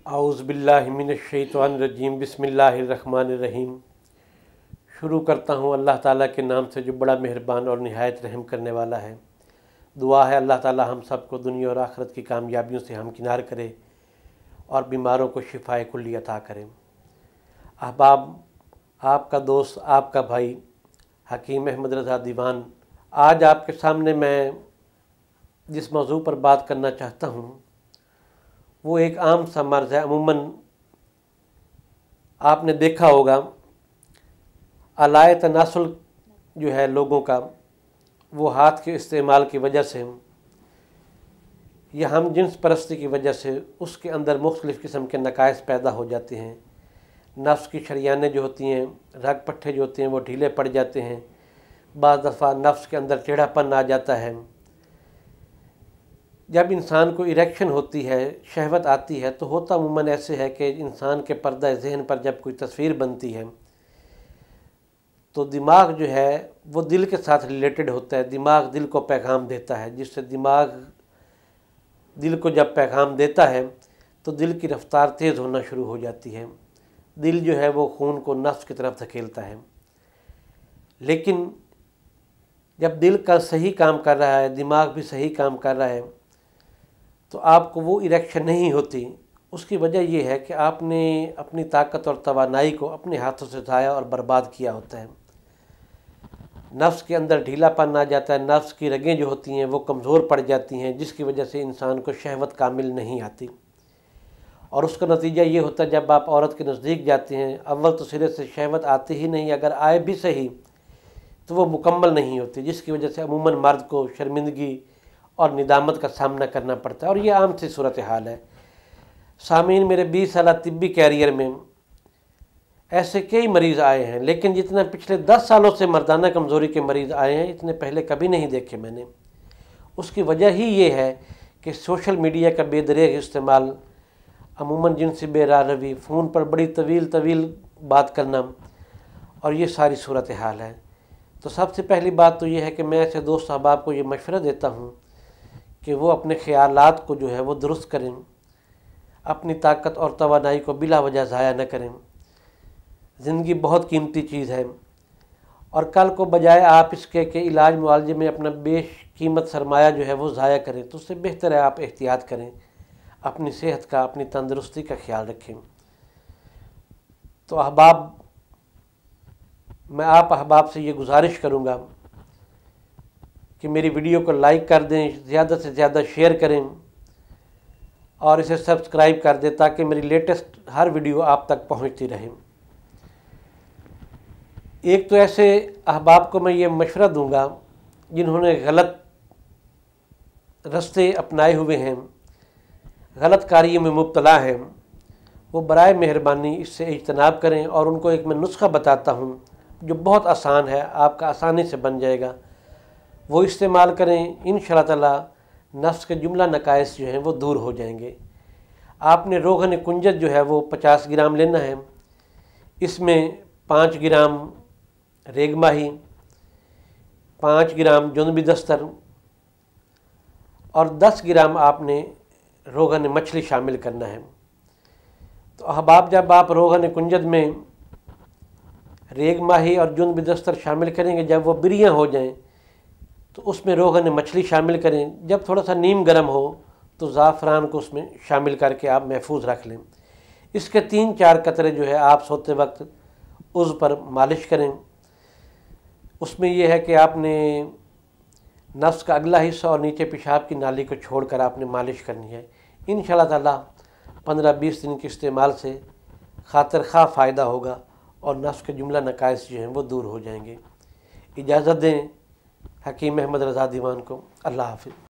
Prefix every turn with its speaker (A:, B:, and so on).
A: اعوذ باللہ من الشیطان الرجیم بسم اللہ الرحمن الرحیم۔ شروع کرتا ہوں اللہ تعالیٰ کے نام سے جو بڑا مہربان اور نہایت رحم کرنے والا ہے۔ دعا ہے اللہ تعالیٰ ہم سب کو دنیا اور آخرت کی کامیابیوں سے ہمکنار کرے اور بیماروں کو شفائے کلی عطا کرے۔ احباب، آپ کا دوست، آپ کا بھائی حکیم احمد رضا دیوان، آج آپ کے سامنے میں جس موضوع پر بات کرنا چاہتا ہوں وہ ایک عام سا مرض ہے۔ عموماً آپ نے دیکھا ہوگا آلائے تناسل جو ہے لوگوں کا، وہ ہاتھ کے استعمال کی وجہ سے یا ہم جنس پرستی کی وجہ سے اس کے اندر مختلف قسم کے نقائص پیدا ہو جاتے ہیں۔ نفس کی شریانیں جو ہوتی ہیں، رگ پٹھے جو ہوتے ہیں وہ ڈھیلے پڑ جاتے ہیں۔ بعض دفعہ نفس کے اندر ٹیڑھا پن آ جاتا ہے۔ جب انسان کو اریکشن ہوتی ہے، شہوت آتی ہے، تو ہوتا عموماً ایسے ہے کہ انسان کے پردہ ذہن پر جب کوئی تصویر بنتی ہے تو دماغ جو ہے وہ دل کے ساتھ ریلیٹڈ ہوتا ہے۔ دماغ دل کو پیغام دیتا ہے، جس سے دماغ دل کو جب پیغام دیتا ہے تو دل کی رفتار تیز ہونا شروع ہو جاتی ہے۔ دل جو ہے وہ خون کو نفس کی طرف دھکیلتا ہے۔ لیکن جب دل کا صحیح کام کر رہا ہے، دماغ بھی صحیح کام کر رہا ہے، تو آپ کو وہ اریکشن نہیں ہوتی۔ اس کی وجہ یہ ہے کہ آپ نے اپنی طاقت اور توانائی کو اپنے ہاتھوں سے ضائع اور برباد کیا ہوتا ہے۔ نفس کے اندر ڈھیلا پن آ جاتا ہے، نفس کی رگیں جو ہوتی ہیں وہ کمزور پڑ جاتی ہیں، جس کی وجہ سے انسان کو شہوت کامل نہیں آتی۔ اور اس کا نتیجہ یہ ہوتا ہے جب آپ عورت کے نزدیک جاتے ہیں، اول تو سرے سے شہوت آتی ہی نہیں، اگر آئے بھی صحیح تو وہ مکمل نہیں ہوتی، جس کی وجہ سے عموماً مرد کو شرمندگی اور ندامت کا سامنا کرنا پڑتا ہے، اور یہ عام سی صورتحال ہے۔ سامعین، میرے 20 سالہ طبی کیریئر میں ایسے کئی مریض آئے ہیں، لیکن جتنا پچھلے 10 سالوں سے مردانہ کمزوری کے مریض آئے ہیں اتنے پہلے کبھی نہیں دیکھے میں نے۔ اس کی وجہ ہی یہ ہے کہ سوشل میڈیا کا بے دریغ استعمال، عموماً جنسی بے راہ روی، فون پر بڑی طویل بات کرنا، اور یہ ساری صورتحال ہے۔ تو سب سے پہلی بات تو یہ ہے کہ میں ایسے دوست احباب کو یہ مشورہ دیتا ہوں کہ وہ اپنے خیالات کو جو ہے وہ درست کریں، اپنی طاقت اور توانائی کو بلا وجہ ضائع نہ کریں۔ زندگی بہت قیمتی چیز ہے، اور کل کو بجائے آپ اس کے کہ علاج معالجے میں اپنا بیش قیمت سرمایہ جو ہے وہ ضائع کریں، تو اس سے بہتر ہے آپ احتیاط کریں، اپنی صحت کا، اپنی تندرستی کا خیال رکھیں۔ تو احباب، میں آپ احباب سے یہ گزارش کروں گا کہ میری ویڈیو کو لائک کر دیں، زیادہ سے زیادہ شیئر کریں، اور اسے سبسکرائب کر دیں تاکہ میری لیٹسٹ ہر ویڈیو آپ تک پہنچتی رہے۔ ایک تو ایسے احباب کو میں یہ مشورہ دوں گا جنہوں نے غلط رستے اپنائے ہوئے ہیں، غلط کاریوں میں مبتلا ہیں، وہ برائے مہربانی اس سے اجتناب کریں، اور ان کو ایک میں نسخہ بتاتا ہوں جو بہت آسان ہے، آپ کا آسانی سے بن جائے گا، وہ استعمال کریں۔ انشاءاللہ تعالی نفس کے جملہ نقائص جو ہیں وہ دور ہو جائیں گے۔ آپ نے روغن کنجد جو ہے وہ 50 گرام لینا ہے۔ اس میں 5 گرام ریگ ماہی، 5 گرام جنبی دستر اور 10 گرام آپ نے روغن مچھلی شامل کرنا ہے۔ تو احباب، جب آپ روغن کنجد میں ریگ ماہی اور جنبی دستر شامل کریں گے، جب وہ بریاں ہو جائیں تو اس میں روغن مچھلی شامل کریں۔ جب تھوڑا سا نیم گرم ہو تو زعفران کو اس میں شامل کر کے آپ محفوظ رکھ لیں۔ اس کے 3-4 قطرے جو ہے آپ سوتے وقت عضو پر مالش کریں۔ اس میں یہ ہے کہ آپ نے نفس کا اگلا حصہ اور نیچے پیشاب کی نالی کو چھوڑ کر آپ نے مالش کرنی ہے۔ انشاءاللہ تعالی 15-20 دن کے استعمال سے خاطر خواہ فائدہ ہوگا، اور نفس کے جملہ نقائص جو ہیں وہ دور ہو جائیں گے۔ اجازت دیں حکیم احمد رضا دیوان کو۔ اللہ حافظ۔